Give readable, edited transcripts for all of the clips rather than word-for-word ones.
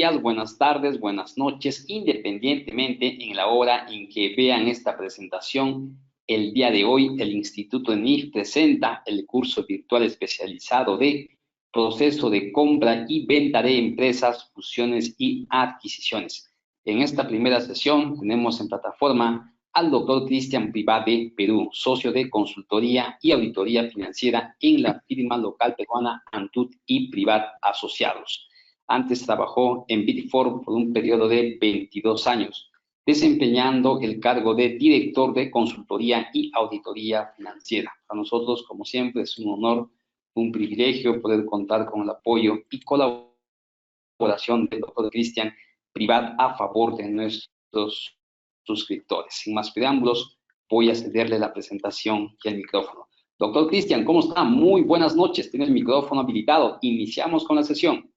días, buenas tardes, buenas noches, independientemente en la hora en que vean esta presentación. El día de hoy, el Instituto ENIF presenta el curso virtual especializado de proceso de compra y venta de empresas, fusiones y adquisiciones. En esta primera sesión tenemos en plataforma al doctor Cristian Privat de Perú, socio de consultoría y auditoría financiera en la firma local peruana Antut y Privat Asociados. Antes trabajó en Big Four por un periodo de 22 años, desempeñando el cargo de director de consultoría y auditoría financiera. Para nosotros, como siempre, es un honor, un privilegio poder contar con el apoyo y colaboración del doctor Cristian Privat a favor de nuestros suscriptores. Sin más preámbulos, voy a cederle la presentación y el micrófono. Doctor Cristian, ¿cómo está? Muy buenas noches. Tiene el micrófono habilitado. Iniciamos con la sesión.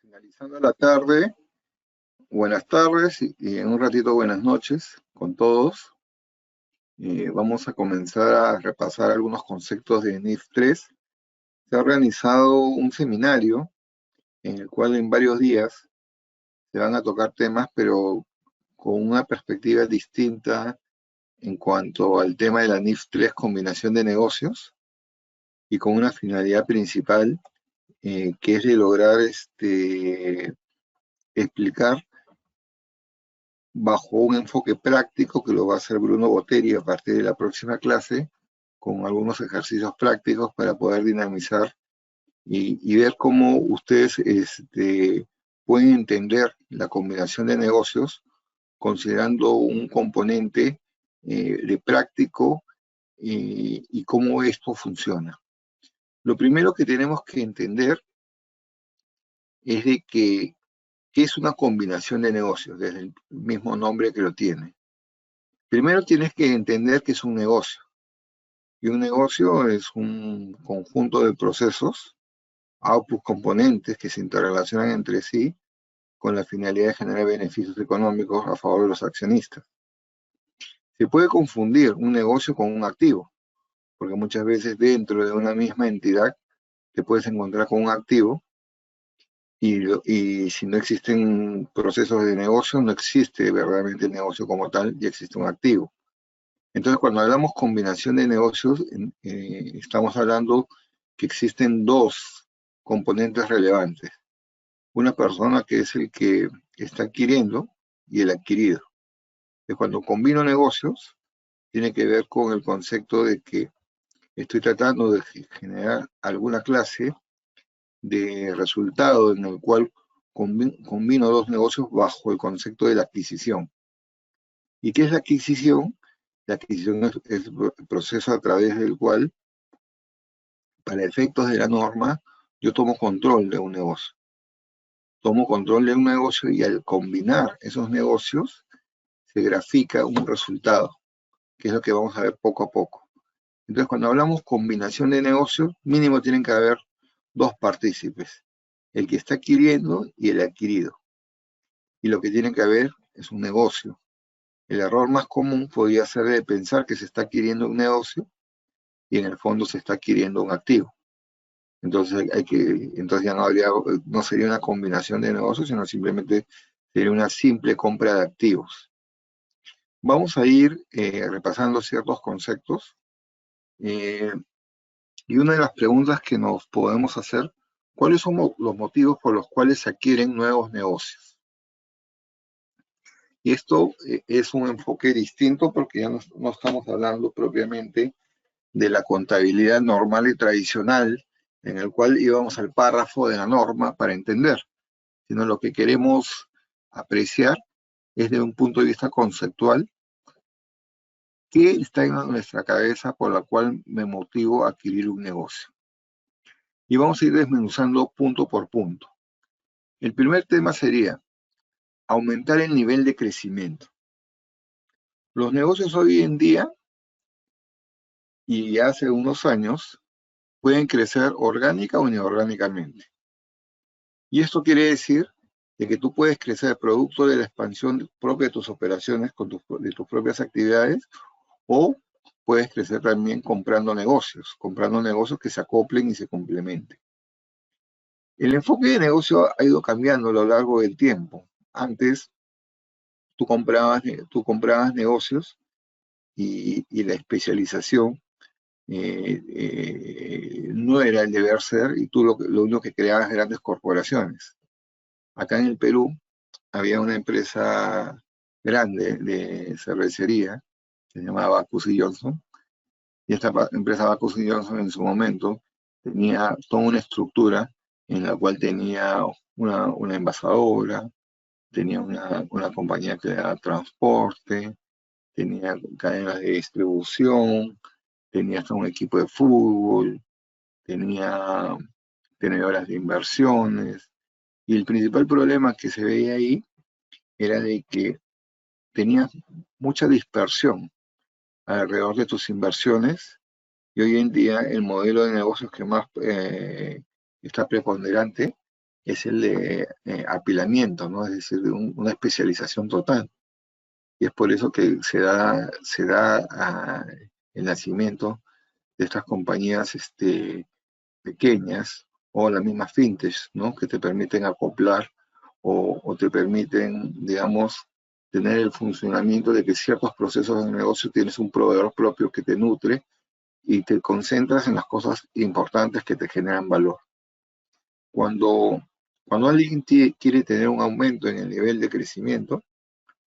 Finalizando la tarde, buenas tardes y en un ratito buenas noches con todos. Vamos a comenzar a repasar algunos conceptos de NIF 3. Se ha organizado un seminario en el cual en varios días se van a tocar temas, pero con una perspectiva distinta en cuanto al tema de la NIF 3, combinación de negocios, y con una finalidad principal, que es de lograr explicar bajo un enfoque práctico, que lo va a hacer Bruno Botteri a partir de la próxima clase, con algunos ejercicios prácticos para poder dinamizar y ver cómo ustedes pueden entender la combinación de negocios considerando un componente de práctico y cómo esto funciona. Lo primero que tenemos que entender es de que ¿qué es una combinación de negocios? Desde el mismo nombre que lo tiene. Primero tienes que entender que es un negocio. Y un negocio es un conjunto de procesos, output componentes que se interrelacionan entre sí con la finalidad de generar beneficios económicos a favor de los accionistas. Se puede confundir un negocio con un activo, porque muchas veces dentro de una misma entidad te puedes encontrar con un activo y si no existen procesos de negocio, no existe verdaderamente el negocio como tal, y existe un activo. Entonces, cuando hablamos combinación de negocios, estamos hablando que existen dos componentes relevantes. Una persona que es el que está adquiriendo y el adquirido. Entonces, cuando combino negocios, tiene que ver con el concepto de que estoy tratando de generar alguna clase de resultado en el cual combino dos negocios bajo el concepto de la adquisición. ¿Y qué es la adquisición? La adquisición es el proceso a través del cual, para efectos de la norma, yo tomo control de un negocio. Tomo control de un negocio y al combinar esos negocios se grafica un resultado, que es lo que vamos a ver poco a poco. Entonces, cuando hablamos combinación de negocios, mínimo tienen que haber dos partícipes, el que está adquiriendo y el adquirido. Y lo que tiene que haber es un negocio. El error más común podría ser de pensar que se está adquiriendo un negocio y en el fondo se está adquiriendo un activo. Entonces entonces ya no sería una combinación de negocios, sino simplemente sería una simple compra de activos. Vamos a ir repasando ciertos conceptos. Y una de las preguntas que nos podemos hacer, ¿cuáles son los motivos por los cuales se adquieren nuevos negocios? Y esto es un enfoque distinto porque ya no estamos hablando propiamente de la contabilidad normal y tradicional, en el cual íbamos al párrafo de la norma para entender, sino lo que queremos apreciar es de un punto de vista conceptual, qué está en nuestra cabeza por la cual me motivo a adquirir un negocio. Y vamos a ir desmenuzando punto por punto. El primer tema sería aumentar el nivel de crecimiento. Los negocios hoy en día y hace unos años pueden crecer orgánica o inorgánicamente. Y esto quiere decir de que tú puedes crecer producto de la expansión propia de tus operaciones, de tus propias actividades, o puedes crecer también comprando negocios que se acoplen y se complementen. El enfoque de negocio ha ido cambiando a lo largo del tiempo. Antes tú comprabas negocios y la especialización no era el deber ser y tú lo único que creabas grandes corporaciones. Acá en el Perú había una empresa grande de cervecería que se llamaba Bacus y Johnson, y esta empresa Bacus y Johnson en su momento tenía toda una estructura en la cual tenía una envasadora, tenía una compañía que daba transporte, tenía cadenas de distribución, tenía hasta un equipo de fútbol, tenía tenedoras de inversiones, y el principal problema que se veía ahí era de que tenías mucha dispersión alrededor de tus inversiones, y hoy en día el modelo de negocios que más está preponderante es el de apilamiento, ¿no? Es decir, de una especialización total. Y es por eso que se da el nacimiento de estas compañías pequeñas o las mismas fintech, ¿no? Que te permiten acoplar o te permiten, digamos, tener el funcionamiento de que ciertos procesos de negocio tienes un proveedor propio que te nutre y te concentras en las cosas importantes que te generan valor. Cuando, cuando alguien quiere tener un aumento en el nivel de crecimiento,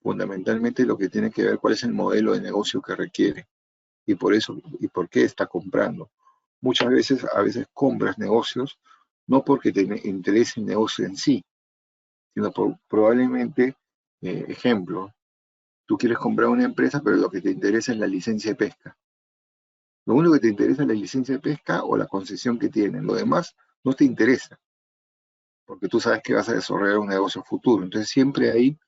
fundamentalmente lo que tiene que ver cuál es el modelo de negocio que requiere y por eso y por qué está comprando. Muchas veces, a veces compras negocios no porque te interese el negocio en sí, sino probablemente, ejemplo, tú quieres comprar una empresa, pero lo que te interesa es la licencia de pesca. Lo único que te interesa es la licencia de pesca o la concesión que tienen. Lo demás no te interesa, porque tú sabes que vas a desarrollar un negocio futuro. Entonces siempre hay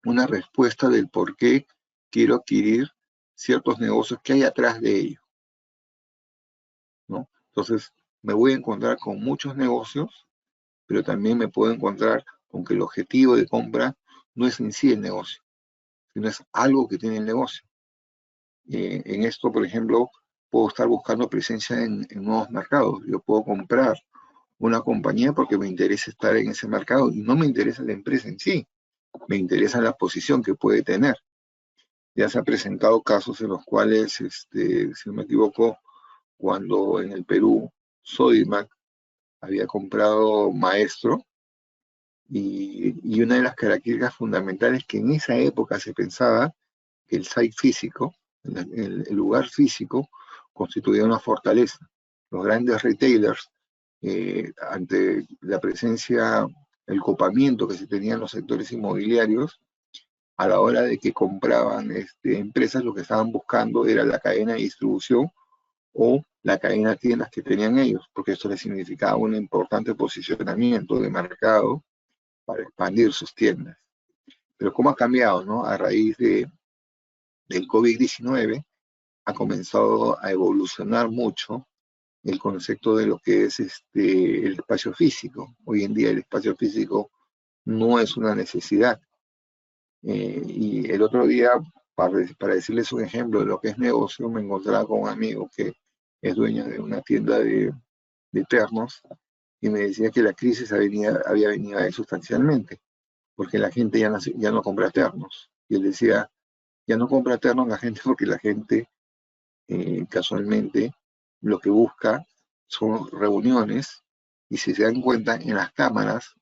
una respuesta del por qué quiero adquirir ciertos negocios que hay atrás de ello, ¿no? Entonces me voy a encontrar con muchos negocios, pero también me puedo encontrar con que el objetivo de compra no es en sí el negocio, sino es algo que tiene el negocio. En esto, por ejemplo, puedo estar buscando presencia en nuevos mercados. Yo puedo comprar una compañía porque me interesa estar en ese mercado y no me interesa la empresa en sí, me interesa la posición que puede tener. Ya se han presentado casos en los cuales, si no me equivoco, cuando en el Perú Sodimac había comprado Maestro, y una de las características fundamentales que en esa época se pensaba que el site físico, el lugar físico, constituía una fortaleza. Los grandes retailers, ante la presencia, el copamiento que se tenía en los sectores inmobiliarios, a la hora de que compraban empresas, lo que estaban buscando era la cadena de distribución o la cadena de tiendas que tenían ellos, porque esto les significaba un importante posicionamiento de mercado para expandir sus tiendas. Pero cómo ha cambiado, ¿no? A raíz del COVID-19 ha comenzado a evolucionar mucho el concepto de lo que es el espacio físico. Hoy en día el espacio físico no es una necesidad. Y el otro día, para decirles un ejemplo de lo que es negocio, me encontraba con un amigo que es dueño de una tienda de ternos y me decía que la crisis había venido a él sustancialmente, porque la gente ya no compra ternos. Y él decía, ya no compra ternos la gente porque la gente casualmente lo que busca son reuniones y si se dan cuenta en las cámaras,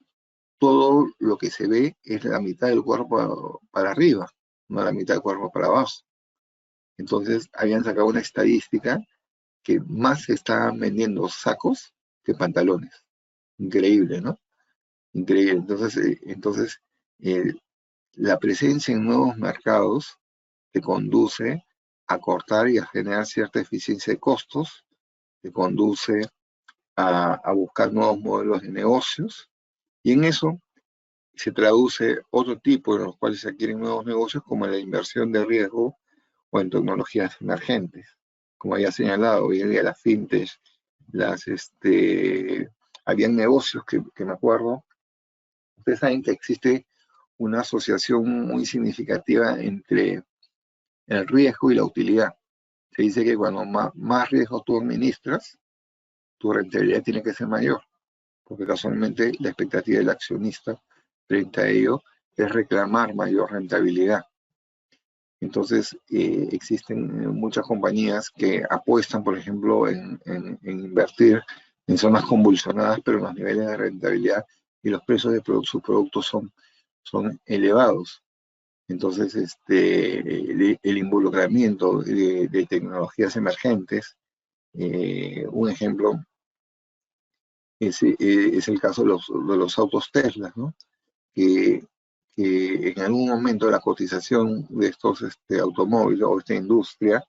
todo lo que se ve es la mitad del cuerpo para arriba, no la mitad del cuerpo para abajo. Entonces habían sacado una estadística que más se estaban vendiendo sacos que pantalones. Increíble, ¿no? Increíble. Entonces, la presencia en nuevos mercados te conduce a cortar y a generar cierta eficiencia de costos, te conduce a buscar nuevos modelos de negocios, y en eso se traduce otro tipo en los cuales se adquieren nuevos negocios, como la inversión de riesgo o en tecnologías emergentes. Como había señalado, hoy en día las fintech, habían negocios que me acuerdo. Ustedes saben que existe una asociación muy significativa entre el riesgo y la utilidad. Se dice que cuando más riesgo tú administras, tu rentabilidad tiene que ser mayor. porque casualmente la expectativa del accionista frente a ello es reclamar mayor rentabilidad. Entonces, existen muchas compañías que apuestan, por ejemplo, en invertir en zonas convulsionadas, pero los niveles de rentabilidad y los precios de sus productos son elevados. Entonces, el involucramiento de tecnologías emergentes, un ejemplo es el caso de los autos Tesla, ¿no? Que, que en algún momento la cotización de estos automóviles o esta industria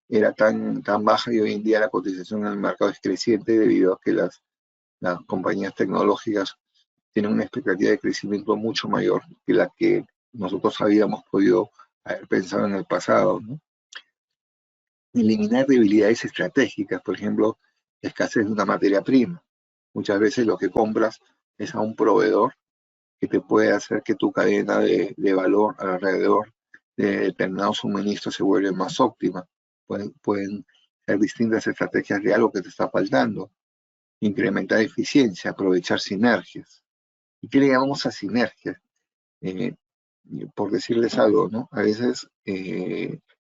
era tan baja y hoy en día la cotización en el mercado es creciente debido a que las compañías tecnológicas tienen una expectativa de crecimiento mucho mayor que la que nosotros habíamos podido haber pensado en el pasado, ¿no? Eliminar debilidades estratégicas, por ejemplo, la escasez de una materia prima. Muchas veces lo que compras es a un proveedor que te puede hacer que tu cadena de valor alrededor de determinados suministros se vuelva más óptima. Pueden ser distintas estrategias de algo que te está faltando. Incrementar eficiencia, aprovechar sinergias. ¿Y qué le llamamos a sinergias? Eh, por decirles algo, ¿no? A veces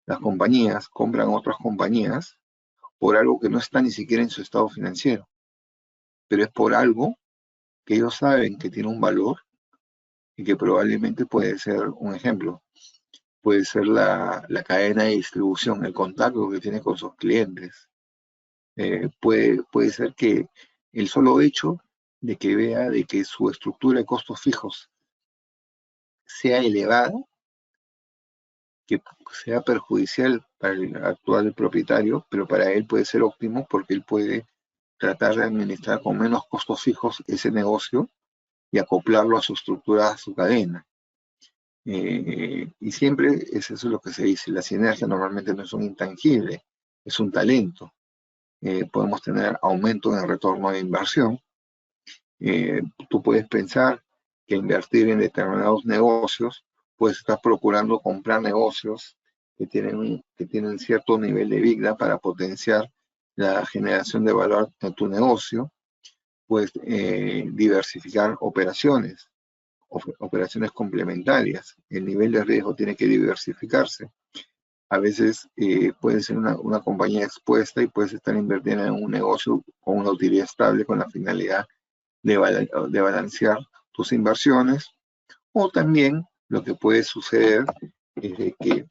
las compañías compran otras compañías por algo que no está ni siquiera en su estado financiero, pero es por algo que ellos saben que tiene un valor y que probablemente puede ser un ejemplo. Puede ser la cadena de distribución, el contacto que tiene con sus clientes. Puede ser que el solo hecho de que vea de que su estructura de costos fijos sea elevada, que sea perjudicial para el actual propietario, pero para él puede ser óptimo porque él puede tratar de administrar con menos costos fijos ese negocio y acoplarlo a su estructura, a su cadena. Y siempre es eso lo que se dice, la sinergia normalmente no es un intangible, es un talento. Podemos tener aumento en el retorno de inversión. Tú puedes pensar que invertir en determinados negocios, puedes estar procurando comprar negocios que tienen cierto nivel de vida para potenciar la generación de valor de tu negocio. Puedes diversificar operaciones complementarias. El nivel de riesgo tiene que diversificarse. A veces puede ser una compañía expuesta y puedes estar invirtiendo en un negocio con una utilidad estable con la finalidad de balancear tus inversiones. O también lo que puede suceder es de que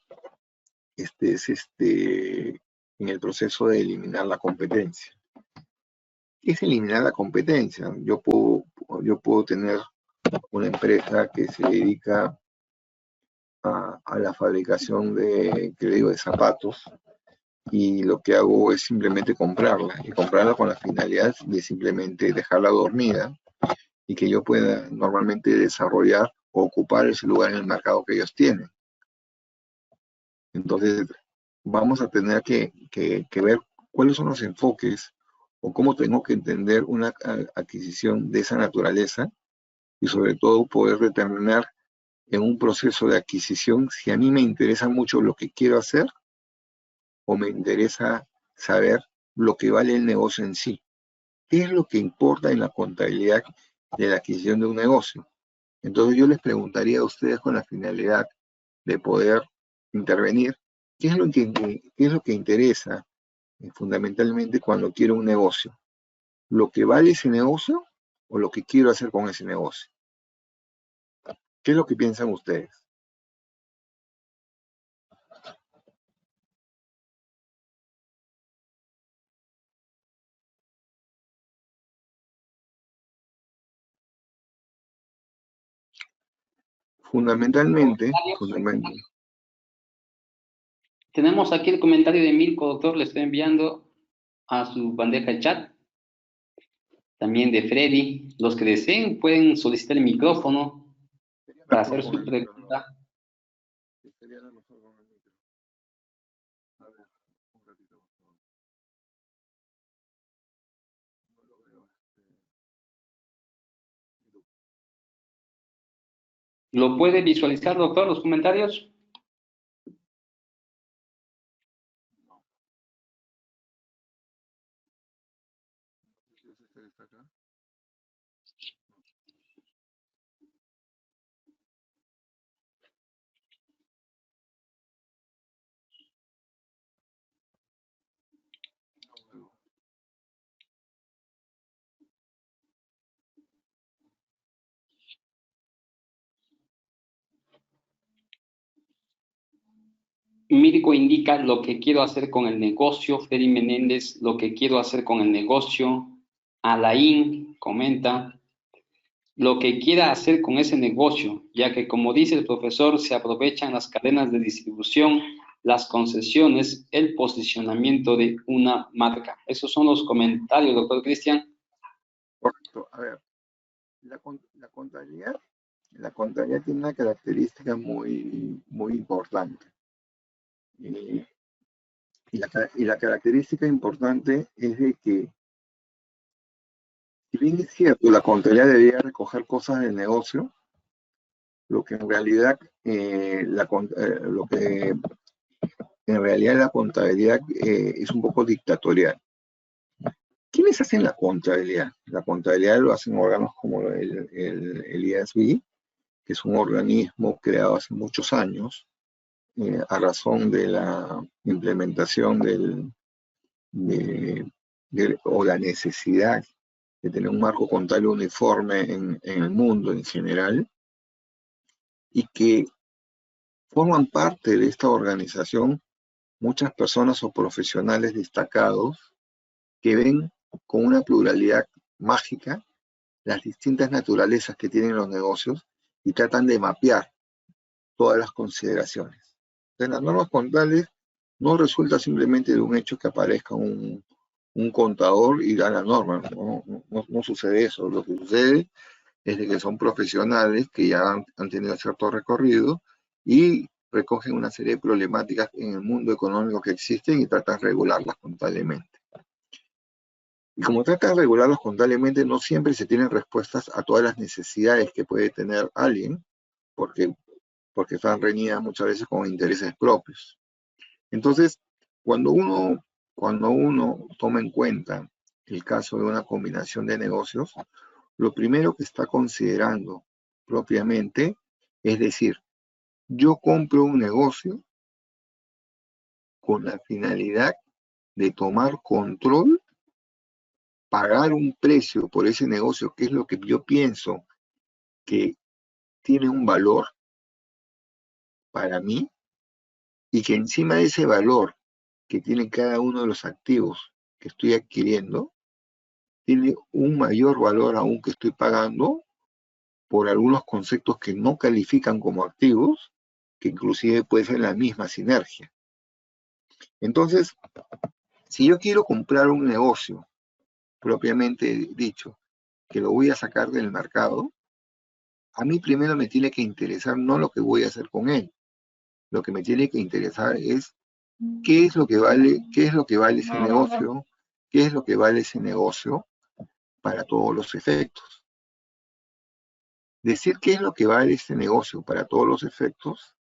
estés en el proceso de eliminar la competencia. ¿Qué es eliminar la competencia? Yo puedo tener una empresa que se dedica a la fabricación de zapatos, y lo que hago es simplemente comprarla, y comprarla con la finalidad de simplemente dejarla dormida y que yo pueda normalmente desarrollar o ocupar ese lugar en el mercado que ellos tienen. Entonces, vamos a tener que ver cuáles son los enfoques o cómo tengo que entender una adquisición de esa naturaleza, y sobre todo poder determinar en un proceso de adquisición si a mí me interesa mucho lo que quiero hacer o me interesa saber lo que vale el negocio en sí. ¿Qué es lo que importa en la contabilidad de la adquisición de un negocio? Entonces yo les preguntaría a ustedes con la finalidad de poder intervenir, ¿qué es lo que interesa fundamentalmente cuando quiero un negocio? ¿Lo que vale ese negocio o lo que quiero hacer con ese negocio? ¿Qué es lo que piensan ustedes? Fundamentalmente, Tenemos aquí el comentario de Mirko, doctor, le estoy enviando a su bandeja de chat. También de Freddy. Los que deseen pueden solicitar el micrófono para hacer su pregunta. Sería la mejor con el micro. A ver, un ratito, por favor. No lo veo. ¿Lo puede visualizar, doctor, los comentarios? ¿Usted está acá? Mirko indica lo que quiero hacer con el negocio. Freddy Menéndez, lo que quiero hacer con el negocio. Alain comenta lo que quiera hacer con ese negocio, ya que como dice el profesor, se aprovechan las cadenas de distribución, las concesiones, el posicionamiento de una marca. Esos son los comentarios, doctor Cristian. Correcto. A ver, la contabilidad tiene una característica muy importante. Y la característica importante es de que, si bien es cierto, la contabilidad debería recoger cosas del negocio, lo que en realidad la contabilidad es un poco dictatorial. ¿Quiénes hacen la contabilidad? La contabilidad lo hacen órganos como el IASB, que es un organismo creado hace muchos años, a razón de la implementación o la necesidad de tener un marco contable uniforme en el mundo en general, y que forman parte de esta organización muchas personas o profesionales destacados que ven con una pluralidad mágica las distintas naturalezas que tienen los negocios y tratan de mapear todas las consideraciones. En las normas contables no resulta simplemente de un hecho que aparezca un contador y da la norma. No sucede eso. Lo que sucede es de que son profesionales que ya han tenido cierto recorrido y recogen una serie de problemáticas en el mundo económico que existen y tratan de regularlas contablemente. Y como tratan de regularlas contablemente, no siempre se tienen respuestas a todas las necesidades que puede tener alguien, porque están reñidas muchas veces con intereses propios. Entonces, cuando uno toma en cuenta el caso de una combinación de negocios, lo primero que está considerando propiamente es decir, yo compro un negocio con la finalidad de tomar control, pagar un precio por ese negocio, que es lo que yo pienso que tiene un valor para mí, y que encima de ese valor que tiene cada uno de los activos que estoy adquiriendo, tiene un mayor valor aún que estoy pagando por algunos conceptos que no califican como activos, que inclusive puede ser la misma sinergia. Entonces, si yo quiero comprar un negocio, propiamente dicho, que lo voy a sacar del mercado, a mí primero me tiene que interesar no lo que voy a hacer con él. Lo que me tiene que interesar es qué es lo que vale ese negocio, qué es lo que vale ese negocio para todos los efectos. Decir qué es lo que vale este negocio para todos los efectos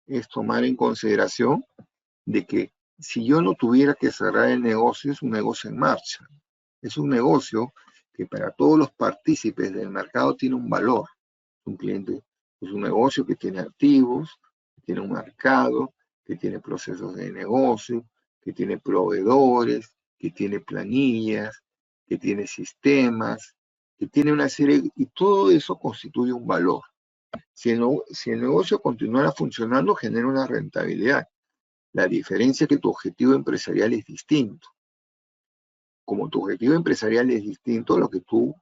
es tomar en consideración de que si yo no tuviera que cerrar el negocio, es un negocio en marcha. Es un negocio que para todos los partícipes del mercado tiene un valor. Un cliente es un negocio que tiene activos, que tiene un mercado, que tiene procesos de negocio, que tiene proveedores, que tiene planillas, que tiene sistemas, que tiene una serie, y todo eso constituye un valor. Si el negocio continuara funcionando, genera una rentabilidad. La diferencia es que tu objetivo empresarial es distinto. Como tu objetivo empresarial es distinto, lo que tú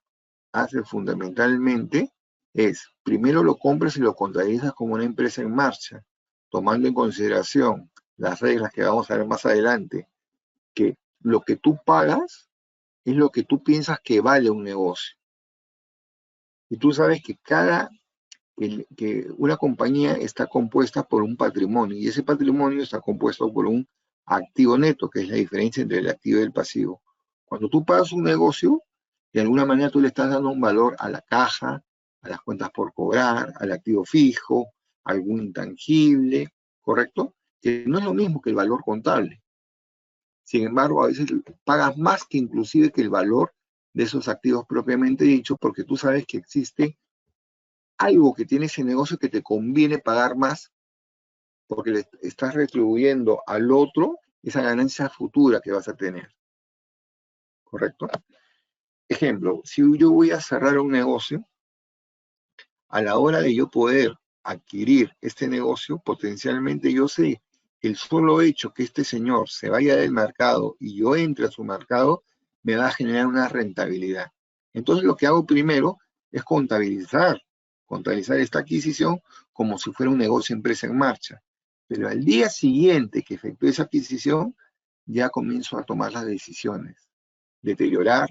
haces fundamentalmente es, primero lo compras y lo contabilizas como una empresa en marcha, tomando en consideración las reglas que vamos a ver más adelante, que lo que tú pagas es lo que tú piensas que vale un negocio. Y tú sabes que una compañía está compuesta por un patrimonio, y ese patrimonio está compuesto por un activo neto, que es la diferencia entre el activo y el pasivo. Cuando tú pagas un negocio, de alguna manera tú le estás dando un valor a la caja, a las cuentas por cobrar, al activo fijo, a algún intangible, ¿correcto? Que no es lo mismo que el valor contable. Sin embargo, a veces pagas más que inclusive que el valor de esos activos propiamente dicho, porque tú sabes que existe algo que tiene ese negocio que te conviene pagar más, porque le estás retribuyendo al otro esa ganancia futura que vas a tener. ¿Correcto? Ejemplo, si yo voy a cerrar un negocio, a la hora de yo poder adquirir este negocio, potencialmente yo sé el solo hecho que este señor se vaya del mercado y yo entre a su mercado, me va a generar una rentabilidad. Entonces lo que hago primero es contabilizar esta adquisición como si fuera un negocio empresa en marcha. Pero al día siguiente que efectúe esa adquisición, ya comienzo a tomar las decisiones. Deteriorar,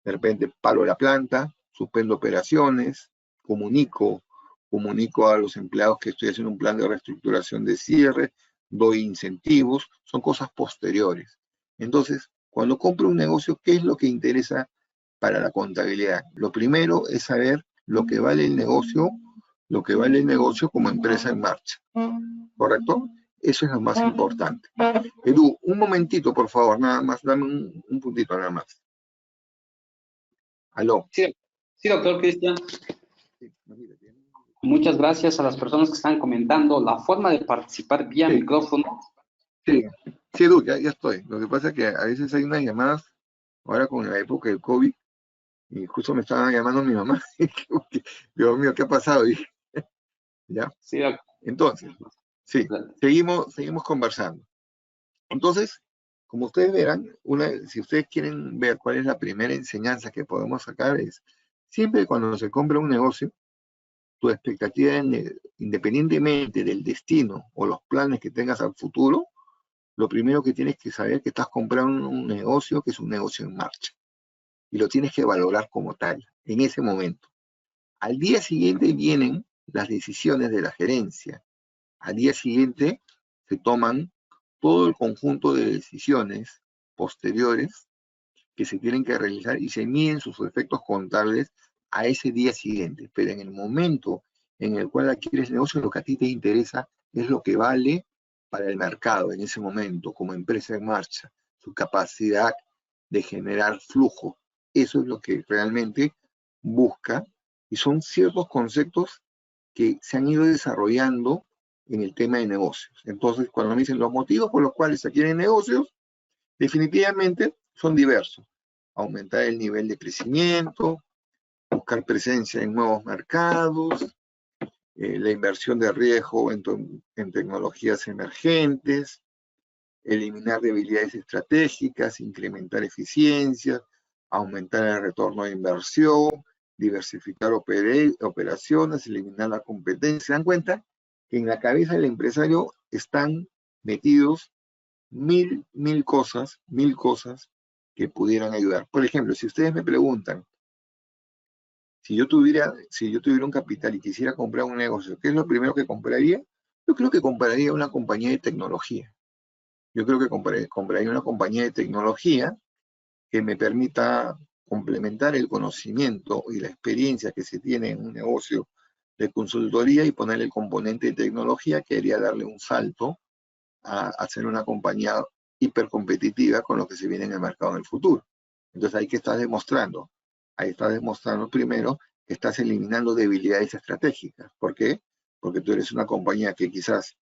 de repente paro la planta, suspendo operaciones, comunico a los empleados que estoy haciendo un plan de reestructuración de cierre, doy incentivos, son cosas posteriores. Entonces, cuando compro un negocio, ¿qué es lo que interesa para la contabilidad? Lo primero es saber lo que vale el negocio, como empresa en marcha, ¿correcto? Eso es lo más importante. Edu, un momentito, por favor, nada más, dame un puntito nada más. Aló. Sí, sí, doctor Cristian. Muchas gracias a las personas que están comentando. La forma de participar vía micrófono. Sí, sí, Edu, ya estoy. Lo que pasa es que a veces hay unas llamadas, ahora con la época del COVID, y justo me estaba llamando mi mamá. Dios mío, ¿qué ha pasado? Y, ¿ya? Sí, doctor. Entonces, sí, seguimos conversando. Entonces, como ustedes verán, si ustedes quieren ver cuál es la primera enseñanza que podemos sacar es, siempre cuando se compra un negocio, tu expectativa, independientemente del destino o los planes que tengas al futuro, lo primero que tienes que saber es que estás comprando un negocio que es un negocio en marcha. Y lo tienes que valorar como tal, en ese momento. Al día siguiente vienen las decisiones de la gerencia. Al día siguiente se toman todo el conjunto de decisiones posteriores que se tienen que realizar y se miden sus efectos contables a ese día siguiente. Pero en el momento en el cual adquieres el negocio, lo que a ti te interesa es lo que vale para el mercado en ese momento, como empresa en marcha, su capacidad de generar flujo. Eso es lo que realmente busca y son ciertos conceptos que se han ido desarrollando en el tema de negocios. Entonces, cuando me dicen los motivos por los cuales se adquieren negocios, definitivamente son diversos. Aumentar el nivel de crecimiento, buscar presencia en nuevos mercados, la inversión de riesgo en tecnologías emergentes, eliminar debilidades estratégicas, incrementar eficiencias, aumentar el retorno de inversión, diversificar operaciones, eliminar la competencia. ¿Se dan cuenta? Que en la cabeza del empresario están metidos mil cosas que pudieran ayudar. Por ejemplo, si ustedes me preguntan, si yo tuviera un capital y quisiera comprar un negocio, ¿qué es lo primero que compraría? Yo creo que compraría una compañía de tecnología. Yo creo que compraría una compañía de tecnología que me permita complementar el conocimiento y la experiencia que se tiene en un negocio de consultoría y ponerle el componente de tecnología que quería darle un salto a hacer una compañía hipercompetitiva con lo que se viene en el mercado en el futuro. Entonces ahí que estás demostrando, primero que estás eliminando debilidades estratégicas. ¿Por qué? Porque tú eres una compañía que quizás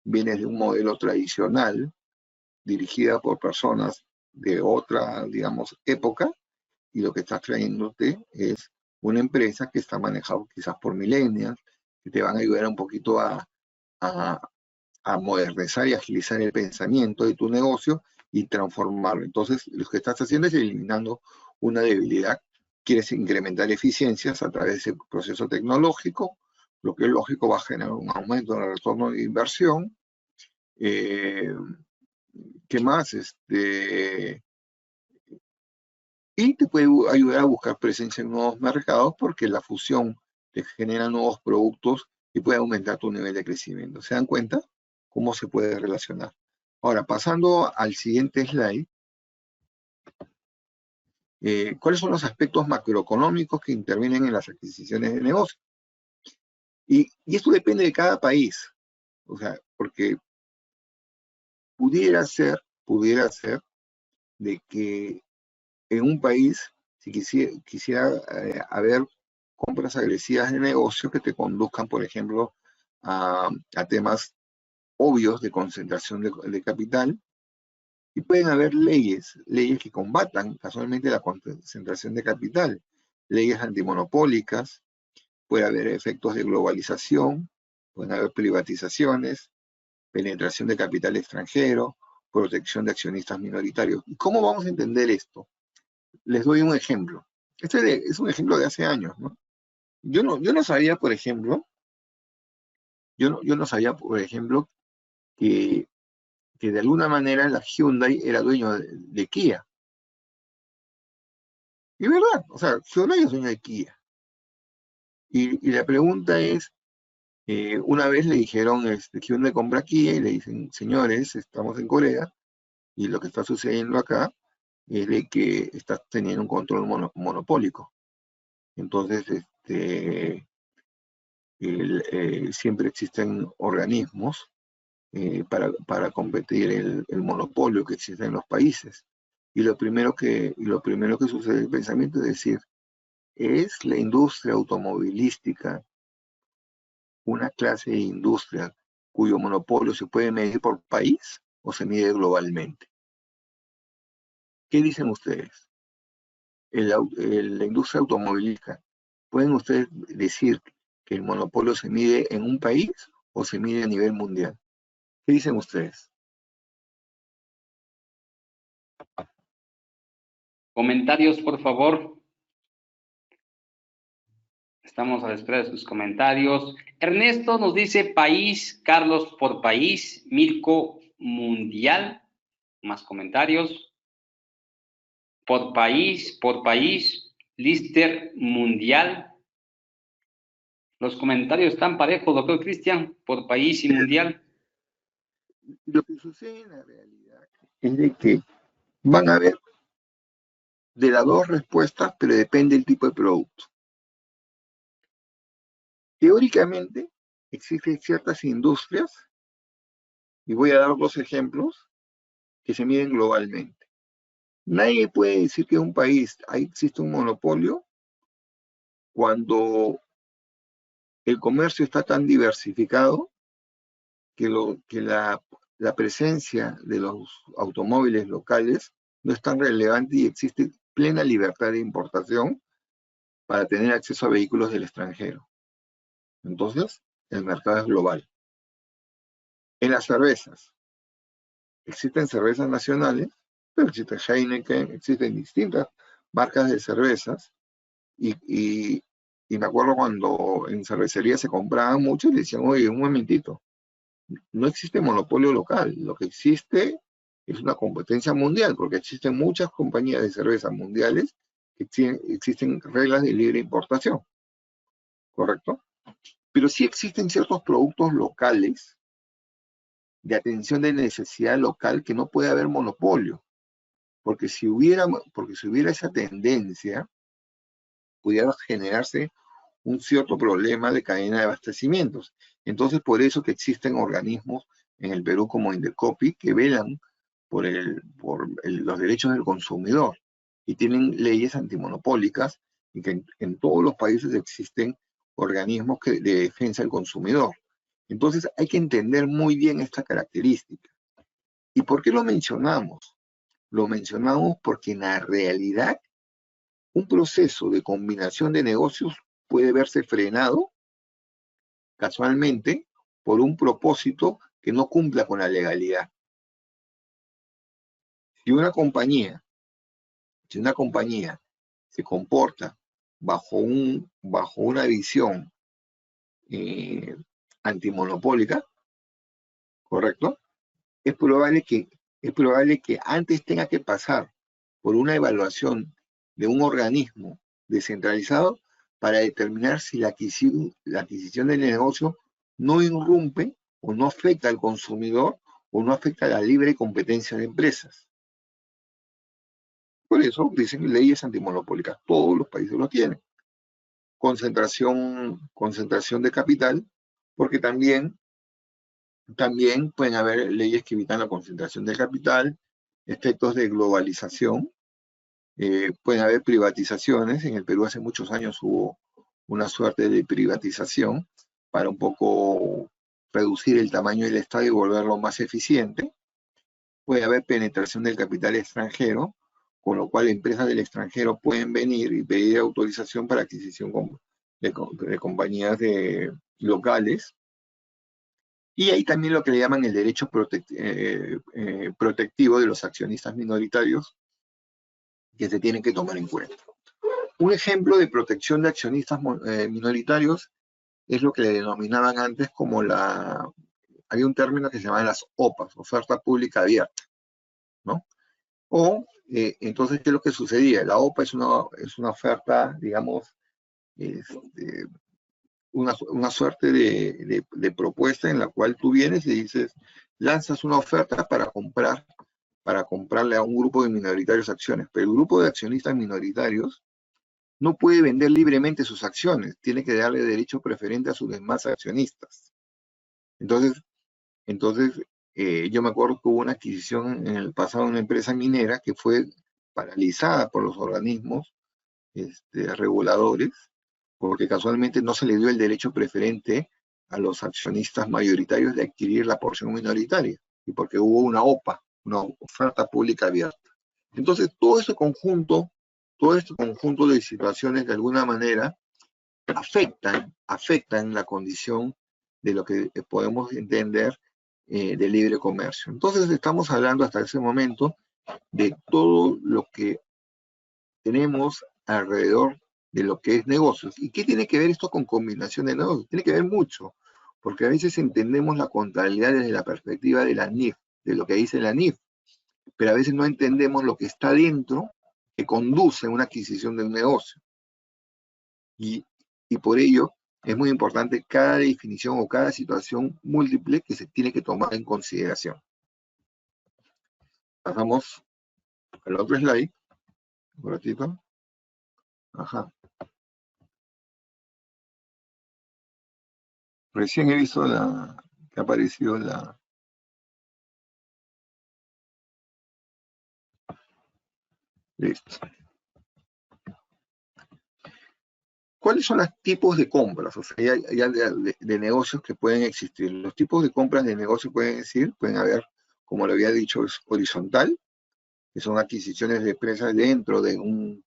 viene de un modelo tradicional, dirigida por personas de otra, digamos, época, y lo que estás trayéndote es una empresa que está manejada quizás por millennials, que te van a ayudar un poquito a modernizar y agilizar el pensamiento de tu negocio y transformarlo. Entonces, lo que estás haciendo es eliminando una debilidad. Quieres incrementar eficiencias a través de ese proceso tecnológico, lo que es lógico va a generar un aumento en el retorno de inversión. ¿Qué más? Y te puede ayudar a buscar presencia en nuevos mercados porque la fusión te genera nuevos productos y puede aumentar tu nivel de crecimiento. ¿Se dan cuenta cómo se puede relacionar? Ahora, pasando al siguiente slide, ¿cuáles son los aspectos macroeconómicos que intervienen en las adquisiciones de negocio? Y esto depende de cada país, o sea, porque pudiera ser de que en un país, si quisiera haber compras agresivas de negocio que te conduzcan, por ejemplo, a temas obvios de concentración de capital, y pueden haber leyes que combatan casualmente la concentración de capital, leyes antimonopólicas, puede haber efectos de globalización, pueden haber privatizaciones, penetración de capital extranjero, protección de accionistas minoritarios. ¿Y cómo vamos a entender esto? Les doy un ejemplo. Este es un ejemplo de hace años, ¿no? Yo no sabía, por ejemplo, yo no sabía, por ejemplo, que de alguna manera la Hyundai era dueño de Kia. Y verdad, o sea, Hyundai es dueño de Kia. Y la pregunta es, una vez le dijeron, Hyundai compra Kia y le dicen, señores, estamos en Corea y lo que está sucediendo acá es de que está teniendo un control monopólico. Entonces, siempre existen organismos para combatir el monopolio que existe en los países. Y lo primero que sucede en el pensamiento es decir, ¿es la industria automovilística una clase de industria cuyo monopolio se puede medir por país o se mide globalmente? ¿Qué dicen ustedes? La industria automovilística, ¿pueden ustedes decir que el monopolio se mide en un país o se mide a nivel mundial? ¿Qué dicen ustedes? Comentarios, por favor. Estamos a la espera de sus comentarios. Ernesto nos dice país, Carlos por país, Mirko mundial. Más comentarios. Por país, Lister mundial. Los comentarios están parejos, doctor Cristian, por país y mundial. Lo que sucede en la realidad es de que van a haber de las dos respuestas, pero depende del tipo de producto. Teóricamente, existen ciertas industrias, y voy a dar dos ejemplos, que se miden globalmente. Nadie puede decir que en un país existe un monopolio cuando el comercio está tan diversificado que la presencia de los automóviles locales no es tan relevante y existe plena libertad de importación para tener acceso a vehículos del extranjero. Entonces, el mercado es global. En las cervezas, existen cervezas nacionales, pero existe Heineken, existen distintas marcas de cervezas, y me acuerdo cuando en cervecería se compraban mucho y decían, oye, un momentito, no existe monopolio local, lo que existe es una competencia mundial, porque existen muchas compañías de cerveza mundiales que existen reglas de libre importación, ¿correcto? Pero sí existen ciertos productos locales de atención de necesidad local que no puede haber monopolio, porque si hubiera esa tendencia, pudiera generarse un cierto problema de cadena de abastecimientos. Entonces, por eso que existen organismos en el Perú como Indecopi que velan por los derechos del consumidor y tienen leyes antimonopólicas, y que en todos los países existen organismos de defensa del consumidor. Entonces, hay que entender muy bien esta característica. ¿Y por qué lo mencionamos? Lo mencionamos porque en la realidad un proceso de combinación de negocios puede verse frenado casualmente por un propósito que no cumpla con la legalidad. Si una compañía se comporta bajo una visión antimonopólica, ¿correcto? Es probable que antes tenga que pasar por una evaluación de un organismo descentralizado para determinar si la adquisición del negocio no irrumpe o no afecta al consumidor o no afecta a la libre competencia de empresas. Por eso dicen leyes antimonopólicas, todos los países lo tienen. Concentración de capital, porque también pueden haber leyes que evitan la concentración del capital, efectos de globalización, pueden haber privatizaciones. En el Perú hace muchos años hubo una suerte de privatización para un poco reducir el tamaño del Estado y volverlo más eficiente. Puede haber penetración del capital extranjero, con lo cual empresas del extranjero pueden venir y pedir autorización para adquisición de compañías locales. Y hay también lo que le llaman el derecho protectivo de los accionistas minoritarios, que se tienen que tomar en cuenta. Un ejemplo de protección de accionistas minoritarios es lo que le denominaban antes como había un término que se llamaba las OPAs, oferta pública abierta, ¿no? Entonces, ¿qué es lo que sucedía? La OPA es una oferta, digamos, una suerte de propuesta en la cual tú vienes y dices, lanzas una oferta para comprarle a un grupo de minoritarios acciones, pero el grupo de accionistas minoritarios no puede vender libremente sus acciones, tiene que darle derecho preferente a sus demás accionistas. Entonces yo me acuerdo que hubo una adquisición en el pasado de una empresa minera que fue paralizada por los organismos reguladores, porque casualmente no se le dio el derecho preferente a los accionistas mayoritarios de adquirir la porción minoritaria, y porque hubo una OPA, una oferta pública abierta. Entonces, todo este conjunto de situaciones de alguna manera afectan la condición de lo que podemos entender de libre comercio. Entonces, estamos hablando hasta ese momento de todo lo que tenemos alrededor de lo que es negocios. ¿Y qué tiene que ver esto con combinación de negocios? Tiene que ver mucho, porque a veces entendemos la contabilidad desde la perspectiva de la NIF, de lo que dice la NIF, pero a veces no entendemos lo que está dentro que conduce a una adquisición de un negocio. Y por ello es muy importante cada definición o cada situación múltiple que se tiene que tomar en consideración. Pasamos al otro slide, un ratito. Ajá. Recién he visto que ha aparecido la... Listo. ¿Cuáles son los tipos de compras? O sea, ya de negocios que pueden existir. Los tipos de compras de negocio pueden haber, como lo había dicho, es horizontal, que son adquisiciones de empresas dentro de un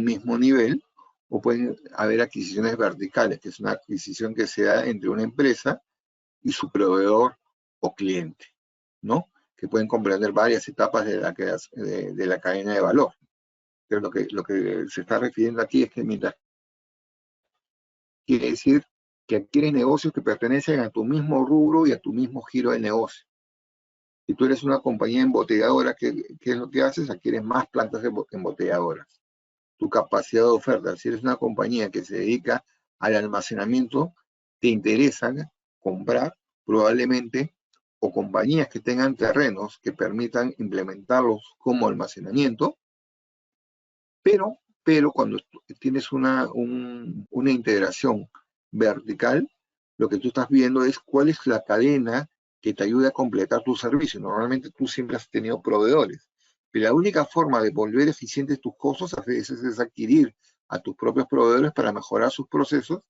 mismo nivel, o pueden haber adquisiciones verticales, que es una adquisición que se da entre una empresa y su proveedor o cliente, ¿no? Que pueden comprender varias etapas de la cadena de valor. Pero lo que se está refiriendo aquí es que mientras quiere decir que adquieres negocios que pertenecen a tu mismo rubro y a tu mismo giro de negocio. Si tú eres una compañía embotelladora, ¿qué es lo que haces? Adquieres más plantas embotelladoras. Tu capacidad de oferta. Si eres una compañía que se dedica al almacenamiento, te interesa comprar probablemente o compañías que tengan terrenos que permitan implementarlos como almacenamiento, pero cuando tienes una integración vertical, lo que tú estás viendo es cuál es la cadena que te ayuda a completar tu servicio. Normalmente tú siempre has tenido proveedores, pero la única forma de volver eficientes tus costos a veces es adquirir a tus propios proveedores para mejorar sus procesos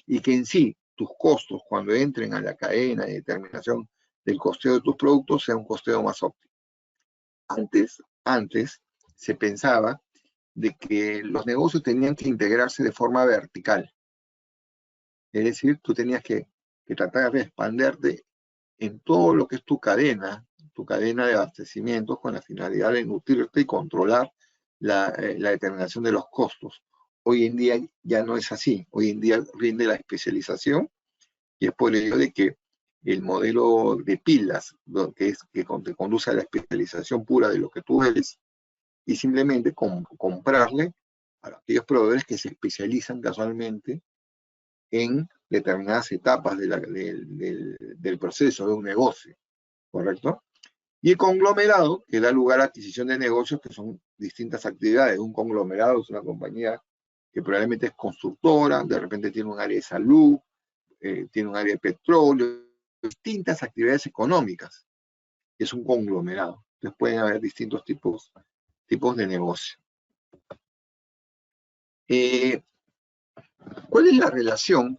y que en sí tus costos cuando entren a la cadena de determinación del costeo de tus productos sea un costeo más óptimo. Antes se pensaba de que los negocios tenían que integrarse de forma vertical. Es decir, tú tenías que tratar de expanderte en todo lo que es tu cadena de abastecimiento con la finalidad de nutrirte y controlar la determinación de los costos. Hoy en día ya no es así. Hoy en día rinde la especialización y es por ello de que el modelo de pilas, que te conduce a la especialización pura de lo que tú eres, y simplemente comprarle a aquellos proveedores que se especializan casualmente en determinadas etapas del proceso de un negocio, ¿correcto? Y el conglomerado, que da lugar a adquisición de negocios, que son distintas actividades. Un conglomerado es una compañía que probablemente es constructora, de repente tiene un área de salud, tiene un área de petróleo, distintas actividades económicas. Es un conglomerado. Entonces pueden haber distintos tipos de negocio. ¿Cuál es la relación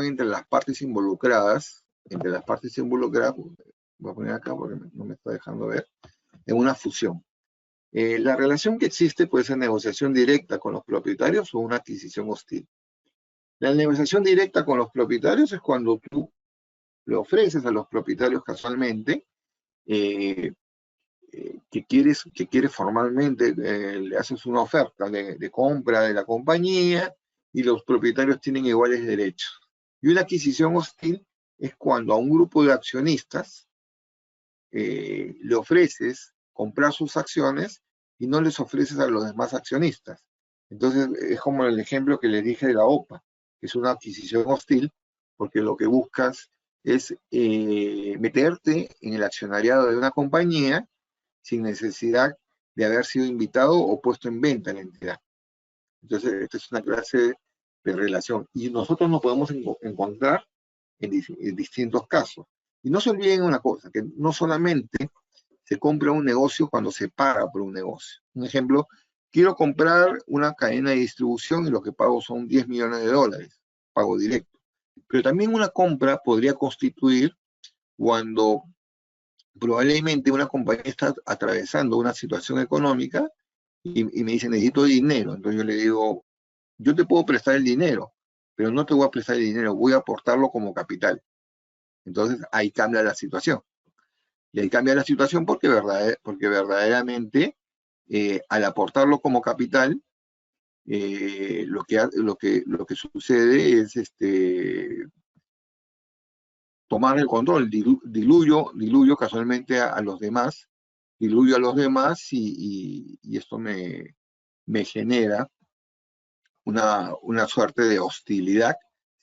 entre las partes involucradas? Voy a poner acá porque no me está dejando ver, en una fusión. La relación que existe puede ser negociación directa con los propietarios o una adquisición hostil. La negociación directa con los propietarios es cuando tú le ofreces a los propietarios casualmente que quieres formalmente, le haces una oferta de compra de la compañía y los propietarios tienen iguales derechos. Y una adquisición hostil es cuando a un grupo de accionistas le ofreces comprar sus acciones y no les ofreces a los demás accionistas. Entonces, es como el ejemplo que les dije de la OPA, que es una adquisición hostil, porque lo que buscas es meterte en el accionariado de una compañía sin necesidad de haber sido invitado o puesto en venta en la entidad. Entonces, esta es una clase de relación. Y nosotros nos podemos encontrar en distintos casos. Y no se olviden una cosa, que no solamente se compra un negocio cuando se paga por un negocio. Un ejemplo, quiero comprar una cadena de distribución y lo que pago son 10 millones de dólares, pago directo. Pero también una compra podría constituir cuando probablemente una compañía está atravesando una situación económica y me dice, necesito dinero. Entonces yo le digo, yo te puedo prestar el dinero, pero no te voy a prestar el dinero, voy a aportarlo como capital. Entonces ahí cambia la situación. Y ahí cambia la situación porque verdaderamente al aportarlo como capital, lo que sucede es tomar el control, diluyo casualmente a los demás, diluyo a los demás y esto me genera una suerte de hostilidad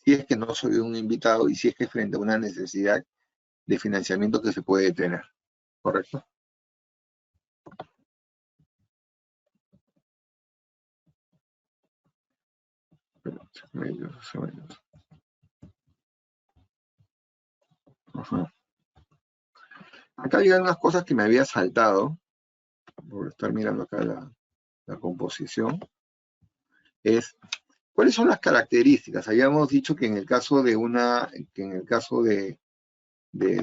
si es que no soy un invitado y si es que frente a una necesidad de financiamiento que se puede tener. ¿Correcto? Ajá. Acá hay unas cosas que me había saltado, por estar mirando acá la composición, es ¿cuáles son las características? Habíamos dicho que en el caso de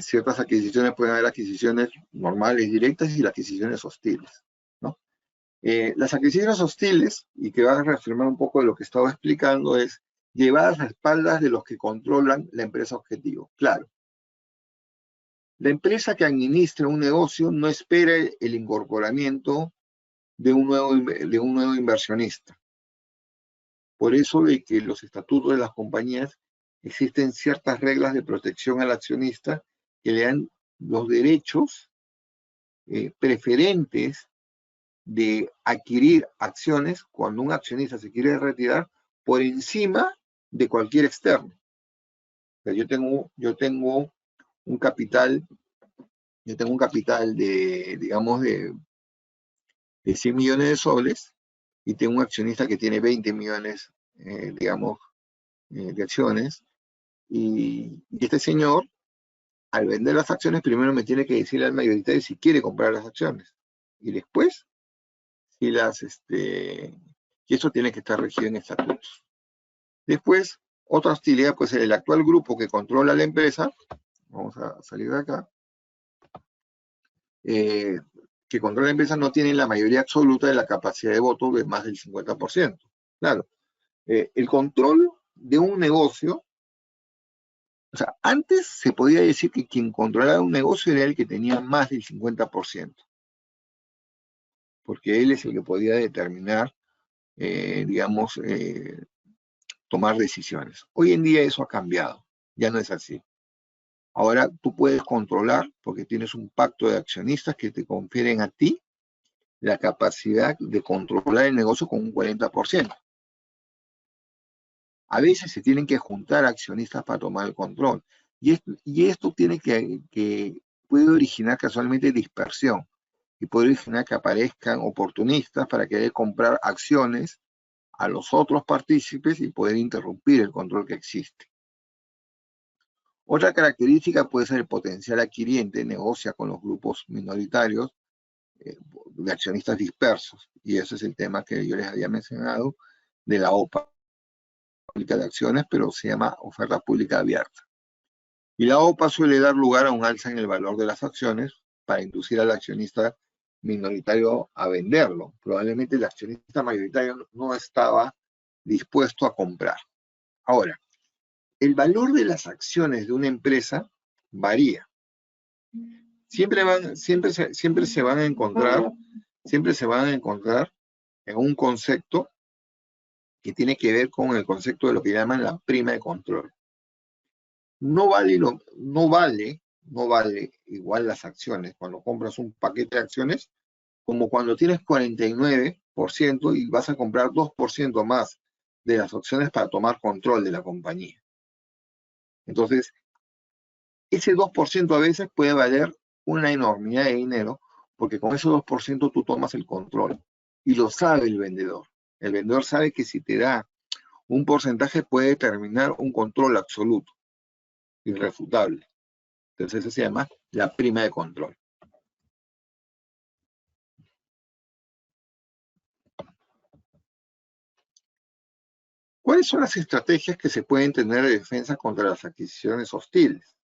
ciertas adquisiciones pueden haber adquisiciones normales directas y las adquisiciones hostiles, ¿no? Las adquisiciones hostiles, y que va a reafirmar un poco de lo que estaba explicando, es llevadas a espaldas de los que controlan la empresa objetivo. Claro, la empresa que administra un negocio no espera el incorporamiento de un nuevo inversionista. Por eso de que los estatutos de las compañías existen ciertas reglas de protección al accionista que le dan los derechos preferentes de adquirir acciones cuando un accionista se quiere retirar por encima de cualquier externo. O sea, yo tengo un capital de, digamos, de 100 millones de soles y tengo un accionista que tiene 20 millones, digamos, de acciones, y este señor, al vender las acciones, primero me tiene que decir al mayoritario si quiere comprar las acciones, y después, y eso tiene que estar regido en estatutos. Después, otra hostilidad puede ser el actual grupo que controla la empresa, vamos a salir de acá, que controla la empresa no tiene la mayoría absoluta de la capacidad de voto de más del 50%. Claro, el control de un negocio, o sea, antes se podía decir que quien controlaba un negocio era el que tenía más del 50%, porque él es el que podía determinar, digamos, tomar decisiones. Hoy en día eso ha cambiado, ya no es así. Ahora tú puedes controlar, porque tienes un pacto de accionistas que te confieren a ti la capacidad de controlar el negocio con un 40%. A veces se tienen que juntar accionistas para tomar el control. Y esto tiene que puede originar casualmente dispersión y puede originar que aparezcan oportunistas para querer comprar acciones a los otros partícipes y poder interrumpir el control que existe. Otra característica puede ser el potencial adquiriente negocia con los grupos minoritarios de accionistas dispersos, y ese es el tema que yo les había mencionado de la OPA, pública de acciones, pero se llama oferta pública abierta. Y la OPA suele dar lugar a un alza en el valor de las acciones para inducir al accionista minoritario a venderlo. Probablemente el accionista mayoritario no estaba dispuesto a comprar. Ahora, el valor de las acciones de una empresa varía. Siempre se van a encontrar en un concepto que tiene que ver con el concepto de lo que llaman la prima de control. No vale igual las acciones cuando compras un paquete de acciones como cuando tienes 49% y vas a comprar 2% más de las acciones para tomar control de la compañía. Entonces, ese 2% a veces puede valer una enormidad de dinero, porque con ese 2% tú tomas el control. Y lo sabe el vendedor. El vendedor sabe que si te da un porcentaje puede determinar un control absoluto, irrefutable. Entonces eso se llama la prima de control. ¿Cuáles son las estrategias que se pueden tener de defensa contra las adquisiciones hostiles?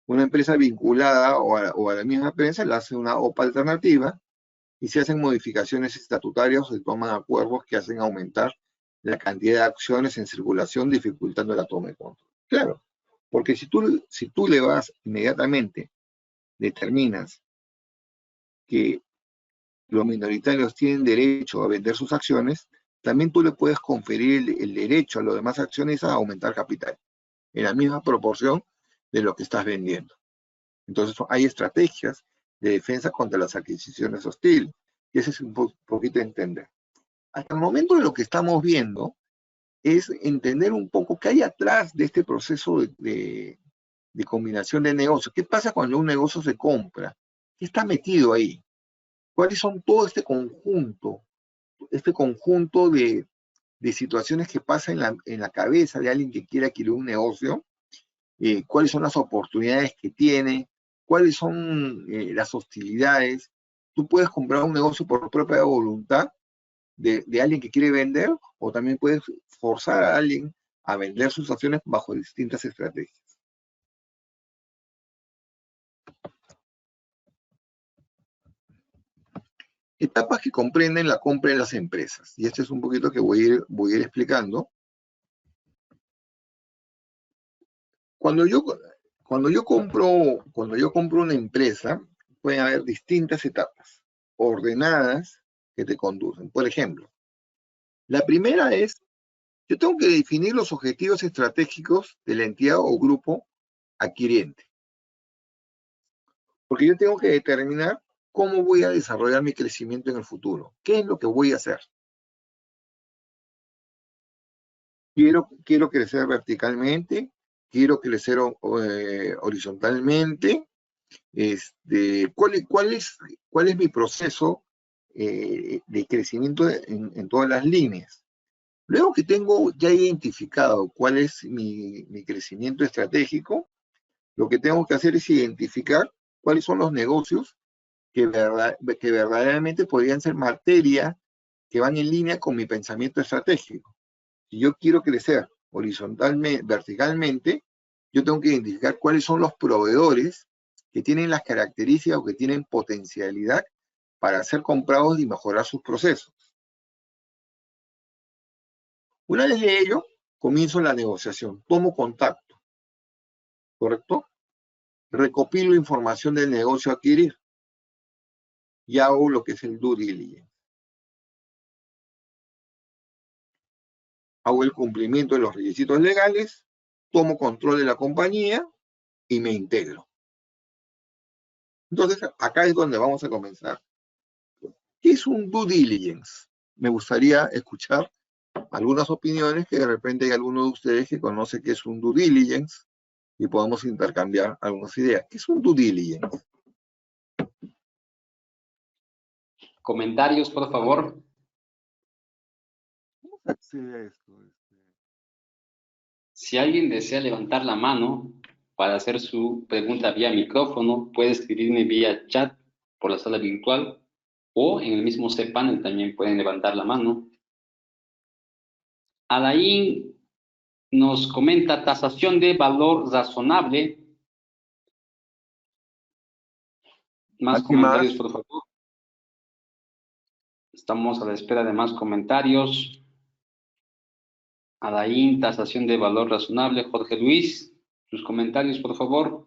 Una empresa vinculada o a la misma empresa le hace una OPA alternativa y se hacen modificaciones estatutarias o se toman acuerdos que hacen aumentar la cantidad de acciones en circulación, dificultando la toma de control. Claro, porque si tú le vas inmediatamente, determinas que los minoritarios tienen derecho a vender sus acciones, también tú le puedes conferir el derecho a los demás accionistas a aumentar capital, en la misma proporción de lo que estás vendiendo. Entonces hay estrategias de defensa contra las adquisiciones hostiles, y ese es un poquito entender. Hasta el momento de lo que estamos viendo es entender un poco qué hay atrás de este proceso de combinación de negocios. ¿Qué pasa cuando un negocio se compra? ¿Qué está metido ahí? ¿Cuáles son todo este conjunto de situaciones que pasa en la cabeza de alguien que quiere adquirir un negocio? ¿Cuáles son las oportunidades que tiene? ¿Cuáles son las hostilidades? Tú puedes comprar un negocio por propia voluntad de alguien que quiere vender, o también puedes forzar a alguien a vender sus acciones bajo distintas estrategias. Etapas que comprenden la compra de las empresas. Y este es un poquito que voy a ir explicando. Cuando yo compro una empresa, pueden haber distintas etapas ordenadas que te conducen. Por ejemplo, la primera es, yo tengo que definir los objetivos estratégicos de la entidad o grupo adquiriente. Porque yo tengo que determinar cómo voy a desarrollar mi crecimiento en el futuro. ¿Qué es lo que voy a hacer? Quiero crecer verticalmente, quiero crecer horizontalmente. ¿Cuál es mi proceso de crecimiento en todas las líneas? Luego que tengo ya identificado cuál es mi crecimiento estratégico, lo que tengo que hacer es identificar cuáles son los negocios que verdaderamente podrían ser materia que van en línea con mi pensamiento estratégico. Si yo quiero crecer horizontalmente, verticalmente, yo tengo que identificar cuáles son los proveedores que tienen las características o que tienen potencialidad para ser comprados y mejorar sus procesos. Una vez de ello, comienzo la negociación, tomo contacto, ¿correcto? Recopilo información del negocio a adquirir y hago lo que es el due diligence. Hago el cumplimiento de los requisitos legales, tomo control de la compañía y me integro. Entonces, acá es donde vamos a comenzar. ¿Qué es un due diligence? Me gustaría escuchar algunas opiniones, que de repente hay alguno de ustedes que conoce qué es un due diligence y podemos intercambiar algunas ideas. ¿Qué es un due diligence? Comentarios, por favor. ¿Cómo se accede a esto? Si alguien desea levantar la mano para hacer su pregunta vía micrófono, puede escribirme vía chat por la sala virtual o en el mismo cPanel también pueden levantar la mano. Alain nos comenta tasación de valor razonable. Más comentarios, por favor. Estamos a la espera de más comentarios. Alain, tasación de valor razonable. Jorge Luis. Sus comentarios, por favor.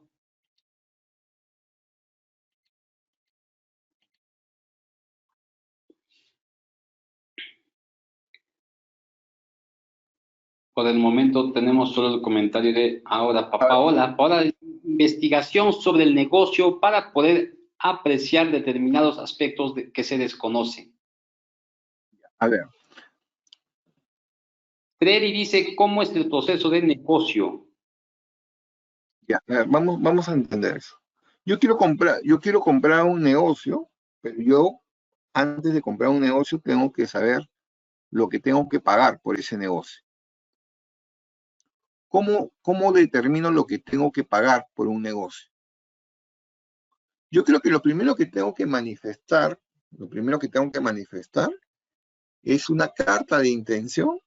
Por el momento tenemos solo el comentario de ahora, Paola. Paola, investigación sobre el negocio para poder apreciar determinados aspectos que se desconocen. A ver. Freddy dice, ¿cómo es el proceso de negocio? Ya, a ver, vamos a entender eso. Yo quiero comprar un negocio, pero yo, antes de comprar un negocio, tengo que saber lo que tengo que pagar por ese negocio. ¿Cómo determino lo que tengo que pagar por un negocio? Yo creo que lo primero que tengo que manifestar es una carta de intención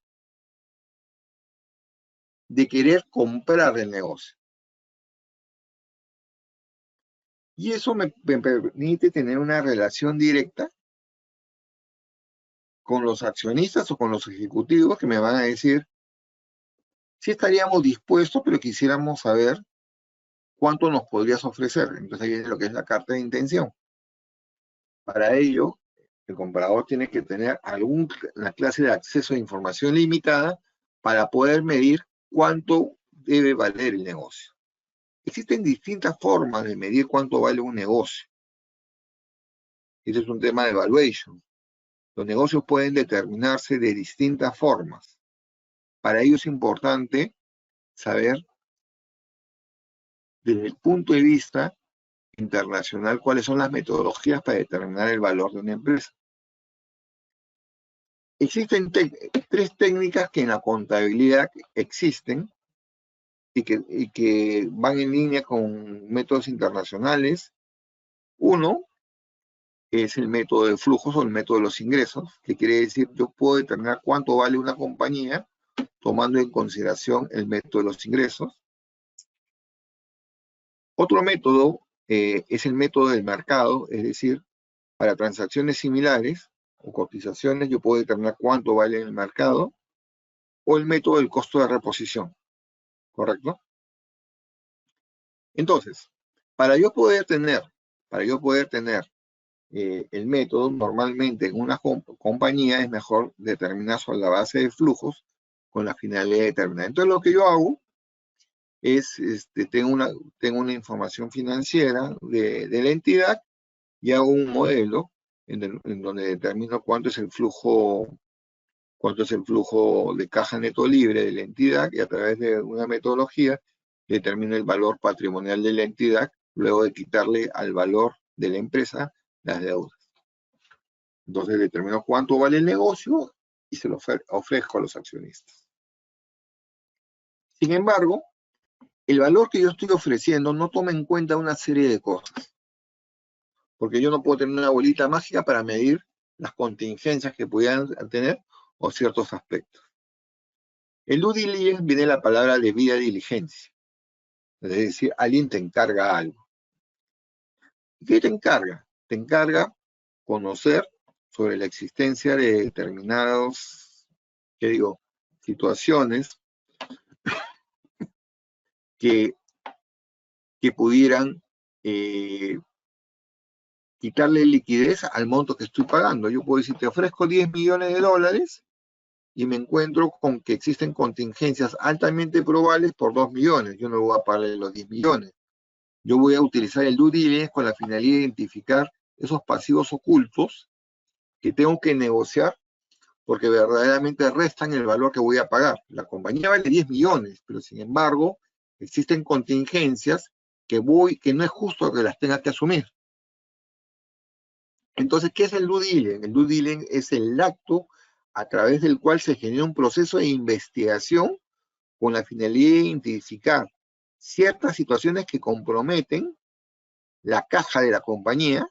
de querer comprar el negocio. Y eso me permite tener una relación directa con los accionistas o con los ejecutivos que me van a decir si estaríamos dispuestos, pero quisiéramos saber cuánto nos podrías ofrecer. Entonces ahí viene lo que es la carta de intención. Para ello, el comprador tiene que tener una clase de acceso a información limitada para poder medir cuánto debe valer el negocio. Existen distintas formas de medir cuánto vale un negocio. Este es un tema de evaluation. Los negocios pueden determinarse de distintas formas. Para ello es importante saber, desde el punto de vista internacional, cuáles son las metodologías para determinar el valor de una empresa. Existen tres técnicas que en la contabilidad existen y que van en línea con métodos internacionales. Uno es el método de flujos o el método de los ingresos, que quiere decir yo puedo determinar cuánto vale una compañía tomando en consideración el método de los ingresos. Otro método es el método del mercado, es decir, para transacciones similares o cotizaciones yo puedo determinar cuánto vale en el mercado, o el método del costo de reposición, ¿correcto? Entonces, para yo poder tener el método, normalmente en una compañía es mejor determinar sobre la base de flujos con la finalidad de determinar. Entonces lo que yo hago es, tengo una información financiera de la entidad y hago un modelo en donde determino cuánto es el flujo de caja neto libre de la entidad, y a través de una metodología determino el valor patrimonial de la entidad, luego de quitarle al valor de la empresa las deudas. Entonces determino cuánto vale el negocio y se lo ofrezco a los accionistas. Sin embargo, el valor que yo estoy ofreciendo no toma en cuenta una serie de cosas, porque yo no puedo tener una bolita mágica para medir las contingencias que pudieran tener o ciertos aspectos. El due diligence viene de la palabra debida diligencia, es decir, alguien te encarga algo. ¿Qué te encarga? Te encarga conocer sobre la existencia de determinados, situaciones que pudieran quitarle liquidez al monto que estoy pagando. Yo puedo decir, te ofrezco $10 millones y me encuentro con que existen contingencias altamente probables por 2 millones. Yo no voy a pagarle los 10 millones. Yo voy a utilizar el due diligence con la finalidad de identificar esos pasivos ocultos que tengo que negociar porque verdaderamente restan el valor que voy a pagar. La compañía vale 10 millones, pero sin embargo existen contingencias que no es justo que las tenga que asumir. Entonces, ¿qué es el due diligence? El due diligence es el acto a través del cual se genera un proceso de investigación con la finalidad de identificar ciertas situaciones que comprometen la caja de la compañía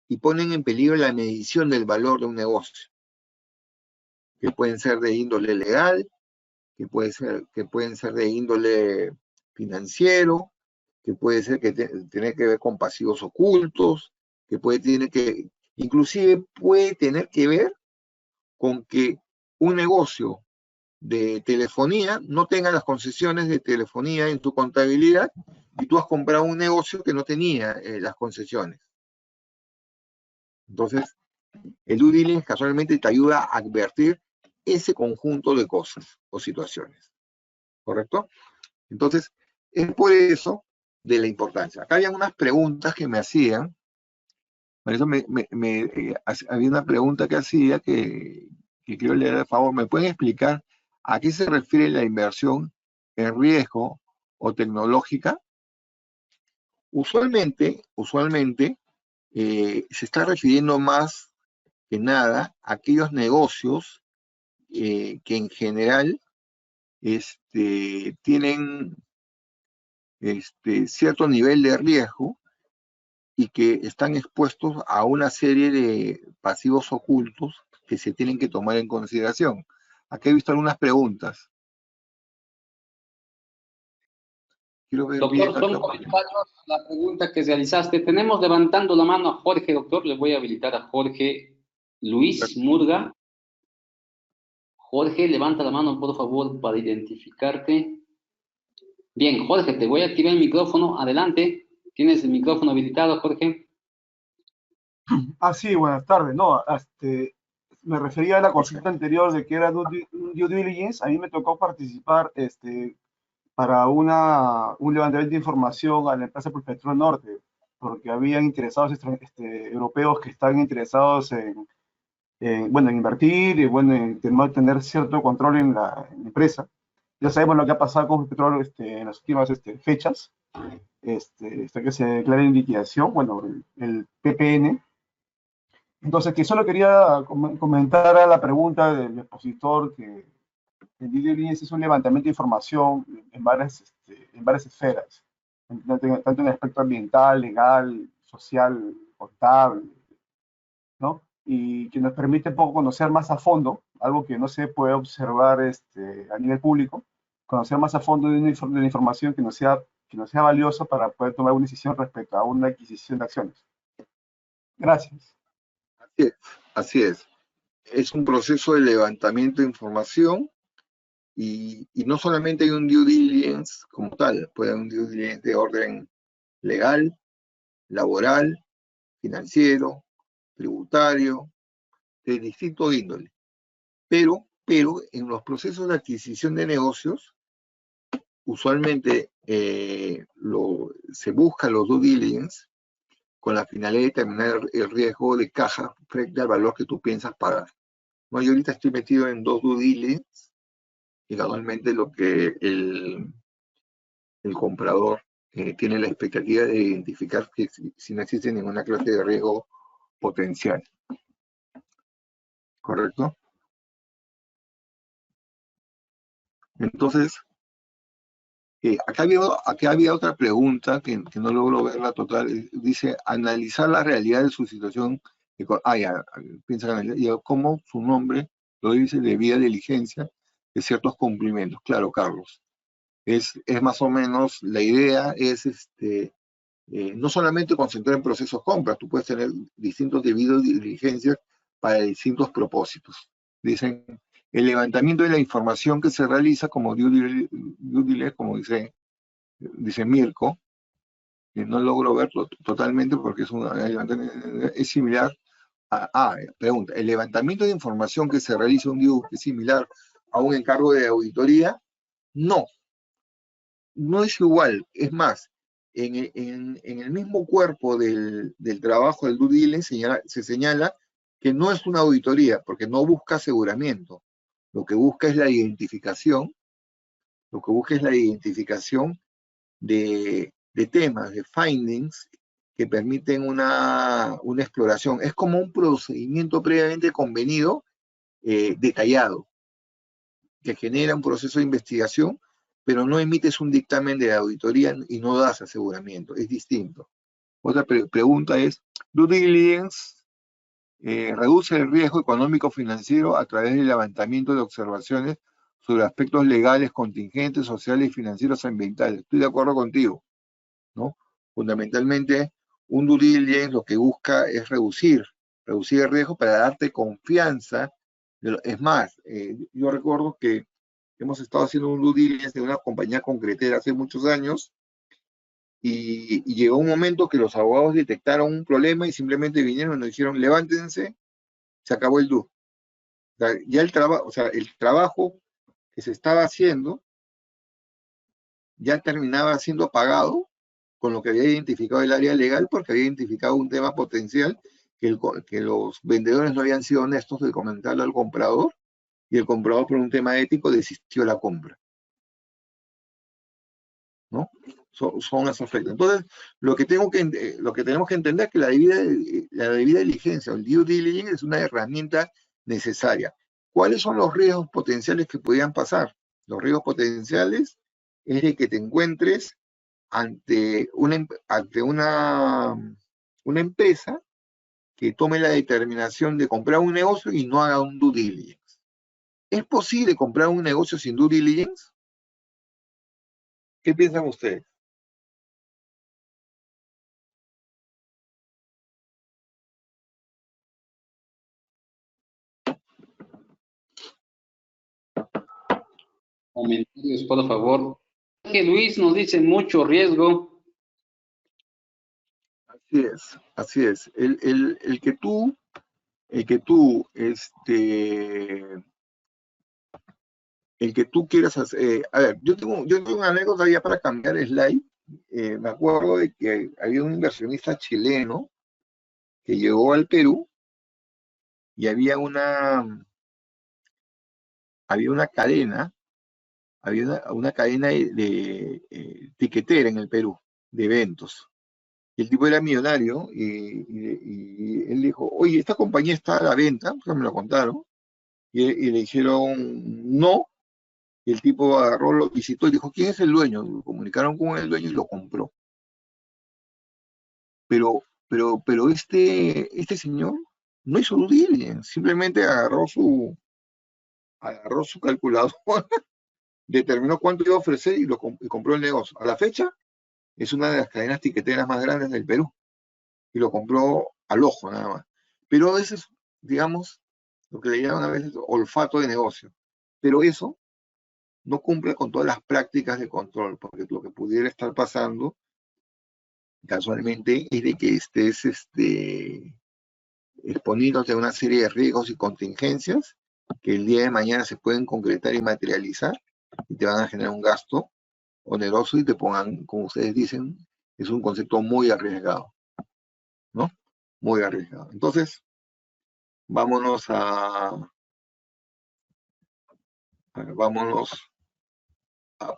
y ponen en peligro la medición del valor de un negocio, que pueden ser de índole legal, que pueden ser de índole financiero, que puede ser que tiene que ver con pasivos ocultos, inclusive puede tener que ver con que un negocio de telefonía no tenga las concesiones de telefonía en tu contabilidad y tú has comprado un negocio que no tenía las concesiones. Entonces, el due diligence casualmente te ayuda a advertir ese conjunto de cosas o situaciones. ¿Correcto? Entonces, es por eso de la importancia. Acá habían unas preguntas que me hacían. Por eso había una pregunta que hacía que quiero leer a favor. ¿Me pueden explicar a qué se refiere la inversión en riesgo o tecnológica? Usualmente se está refiriendo más que nada a aquellos negocios que en general tienen cierto nivel de riesgo y que están expuestos a una serie de pasivos ocultos que se tienen que tomar en consideración. Aquí he visto algunas preguntas. Quiero ver bien Doctor, son acá. comentarios la pregunta que realizaste. Tenemos levantando la mano a Jorge, doctor. Le voy a habilitar a Jorge Luis Murga. Jorge, levanta la mano, por favor, para identificarte. Bien, Jorge, te voy a activar el micrófono. Adelante. ¿Tienes el micrófono habilitado, Jorge? Sí, buenas tardes. No, me refería a la consulta anterior de que era un due diligence. A mí me tocó participar para un levantamiento de información a la empresa Petrol Norte, porque habían interesados europeos que están interesados bueno, en invertir y bueno, en tener cierto control en la empresa. Ya sabemos lo que ha pasado con Petrol en las últimas fechas, hasta que se declare en liquidación, bueno, el PPN. Entonces, que solo quería comentar a la pregunta del expositor que el due diligence es un levantamiento de información en varias esferas, tanto en el aspecto ambiental, legal, social, contable, ¿no? Y que nos permite un poco conocer más a fondo, algo que no se puede observar a nivel público, conocer más a fondo de la información que nos sea valiosa para poder tomar una decisión respecto a una adquisición de acciones. Gracias. Así es. Es un proceso de levantamiento de información y no solamente hay un due diligence como tal, puede haber un due diligence de orden legal, laboral, financiero, tributario, de distinto índole. Pero en los procesos de adquisición de negocios, usualmente se busca los due diligence con la finalidad de determinar el riesgo de caja frente al valor que tú piensas pagar. No, yo ahorita estoy metido en 2 due diligence y casualmente lo que el comprador tiene la expectativa de identificar que si no existe ninguna clase de riesgo potencial. ¿Correcto? Entonces, acá había otra pregunta que no logro verla total. Dice, analizar la realidad de su situación. Piensa que analizar, cómo su nombre lo dice, debida diligencia de ciertos cumplimientos. Claro, Carlos. Es más o menos, la idea es no solamente concentrar en procesos compras, tú puedes tener distintos debidos diligencias para distintos propósitos. Dicen, el levantamiento de la información que se realiza como due diligence, como dice Mirko, que no logro verlo totalmente porque es similar pregunta, ¿el levantamiento de información que se realiza un due es similar a un encargo de auditoría? No, no es igual, es más, en el mismo cuerpo del trabajo del due diligence se señala que no es una auditoría, porque no busca aseguramiento. Lo que busca es la identificación, de temas, de findings, que permiten una exploración. Es como un procedimiento previamente convenido, detallado, que genera un proceso de investigación, pero no emites un dictamen de auditoría y no das aseguramiento, es distinto. Otra pregunta es, ¿due diligence reduce el riesgo económico financiero a través del levantamiento de observaciones sobre aspectos legales, contingentes, sociales y financieros ambientales? Estoy de acuerdo contigo, ¿no? Fundamentalmente, un due diligence lo que busca es reducir el riesgo para darte confianza. Es más, yo recuerdo que hemos estado haciendo un due diligence de una compañía concretera hace muchos años, y llegó un momento que los abogados detectaron un problema y simplemente vinieron y nos dijeron, levántense, se acabó el due. O sea, ya el trabajo que se estaba haciendo ya terminaba siendo pagado con lo que había identificado el área legal, porque había identificado un tema potencial que los vendedores no habían sido honestos de comentarlo al comprador, y el comprador, por un tema ético, desistió la compra, ¿no? Son esos efectos. Entonces, lo que tenemos que entender es que la debida diligencia, o el due diligence, es una herramienta necesaria. ¿Cuáles son los riesgos potenciales que podrían pasar? Los riesgos potenciales es de que te encuentres ante una empresa que tome la determinación de comprar un negocio y no haga un due diligence. ¿Es posible comprar un negocio sin due diligence? ¿Qué piensan ustedes? Comentarios, por favor. Que Luis nos dice mucho riesgo. Así es. El que tú, el que tú quieras hacer, a ver, yo tengo una anécdota ya para cambiar el slide. Me acuerdo de que había un inversionista chileno que llegó al Perú y había una cadena, una cadena de tiquetera en el Perú, de eventos. Y el tipo era millonario y él dijo, oye, esta compañía está a la venta, pues me lo contaron, y le dijeron no, y el tipo agarró, lo visitó y dijo, ¿quién es el dueño? Lo comunicaron con el dueño y lo compró. Pero este señor no hizo due diligence, simplemente agarró su calculador, determinó cuánto iba a ofrecer y compró el negocio. A la fecha, es una de las cadenas tiqueteras más grandes del Perú, y lo compró al ojo nada más. Pero a veces, digamos, lo que le llaman a veces olfato de negocio. Pero eso no cumple con todas las prácticas de control, porque lo que pudiera estar pasando casualmente es de que estés exponiéndote a una serie de riesgos y contingencias que el día de mañana se pueden concretar y materializar y te van a generar un gasto oneroso y te pongan, como ustedes dicen, es un concepto muy arriesgado, ¿no? Muy arriesgado. Entonces, vámonos a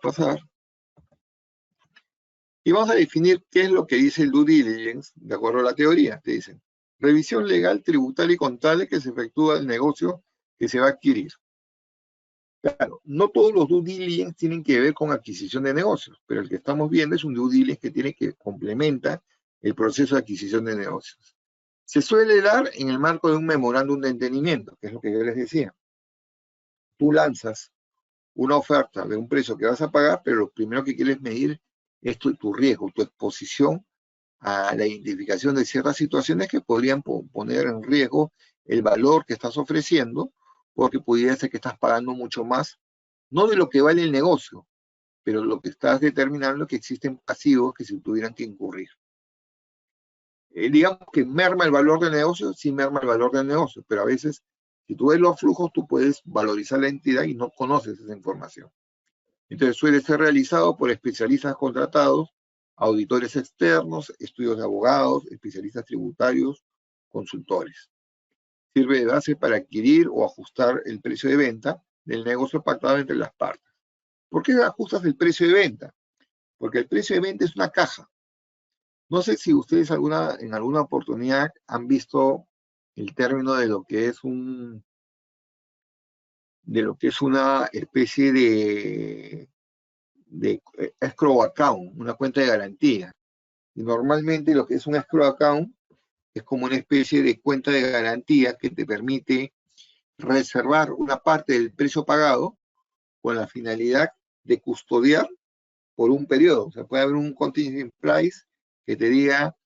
pasar y vamos a definir qué es lo que dice el due diligence de acuerdo a la teoría. Te dicen, revisión legal, tributaria y contable que se efectúa del negocio que se va a adquirir. Claro, no todos los due diligence tienen que ver con adquisición de negocios, pero el que estamos viendo es un due diligence que complementa el proceso de adquisición de negocios. Se suele dar en el marco de un memorándum de entendimiento, que es lo que yo les decía. Tú lanzas una oferta de un precio que vas a pagar, pero lo primero que quieres medir es tu riesgo, tu exposición a la identificación de ciertas situaciones que podrían poner en riesgo el valor que estás ofreciendo, porque pudiera ser que estás pagando mucho más, no de lo que vale el negocio, pero lo que estás determinando es que existen pasivos que se tuvieran que incurrir. Digamos que merma el valor del negocio, sí merma el valor del negocio, pero a veces, si tú ves los flujos, tú puedes valorizar la entidad y no conoces esa información. Entonces suele ser realizado por especialistas contratados, auditores externos, estudios de abogados, especialistas tributarios, consultores. Sirve de base para adquirir o ajustar el precio de venta del negocio pactado entre las partes. ¿Por qué ajustas el precio de venta? Porque el precio de venta es una caja. No sé si ustedes en alguna oportunidad han visto el término de lo que es una especie de escrow account, una cuenta de garantía. Y normalmente lo que es un escrow account es como una especie de cuenta de garantía que te permite reservar una parte del precio pagado con la finalidad de custodiar por un periodo. O sea, puede haber un contingent price que te diga,